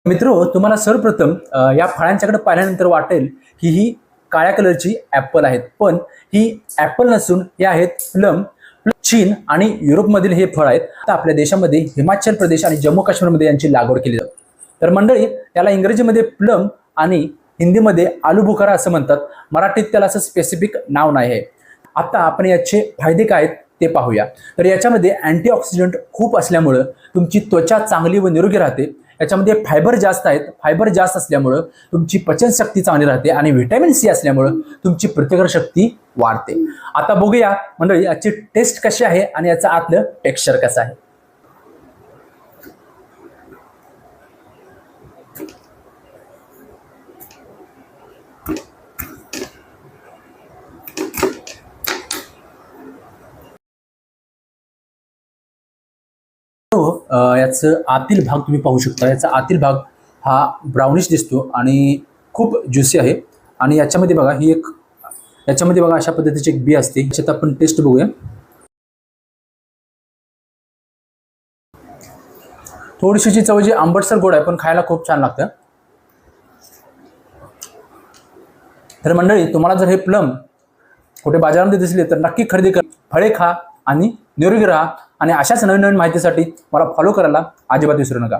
मित्रो, तुम्हाला सर्वप्रथम या फळांच्याकडे पाहिल्यानंतर वाटेल की ही काळ्या कलरची ॲपल आहेत, पण ही ॲपल नसून हे आहेत प्लम. चीन आणि युरोपमधील हे फळ आहेत. आता आपल्या देशामध्ये हिमाचल प्रदेश आणि जम्मू काश्मीरमध्ये यांची लागवड केली जाते. तर मंडळी, त्याला इंग्रजीमध्ये प्लम आणि हिंदीमध्ये आलू बुखारा असं म्हणतात. मराठीत त्याला असं स्पेसिफिक नाव नाही आहे. आता आपण याचे फायदे काय आहेत ते पाहूया. तर याच्यामध्ये अँटीऑक्सिडंट खूप असल्यामुळं तुमची त्वचा चांगली व निरोगी राहते. याच्यामध्ये फायबर जास्त आहेत. फायबर जास्त असल्यामुळं तुमची पचनशक्ती चांगली राहते आणि व्हिटॅमिन सी असल्यामुळं तुमची प्रतिकारशक्ती वाढते. आता बघूया मंडळी, याची टेस्ट कशी आहे आणि याचं आतलं टेक्स्चर कसं आहे. याचं आतील भाग तुम्ही पाहू शकता. याचा आतील भाग हा ब्राउनिश दिसतो आणि खूप ज्युसी आहे. आणि याच्यामध्ये बघा याच्यामध्ये बघा अशा पद्धतीची एक बी असते. याच्यात आपण टेस्ट बघूया. थोडीशी चव जी आंबटसर गोड आहे, पण खायला खूप छान लागतं. तर मंडळी, तुम्हाला जर हे प्लम कुठे बाजारामध्ये दिसले तर नक्की खरेदी करा. फळे खा आणि निरोगी राहा. आणि अशाच नवीन नवीन माहितीसाठी मला फॉलो करायला अजिबात विसरू नका.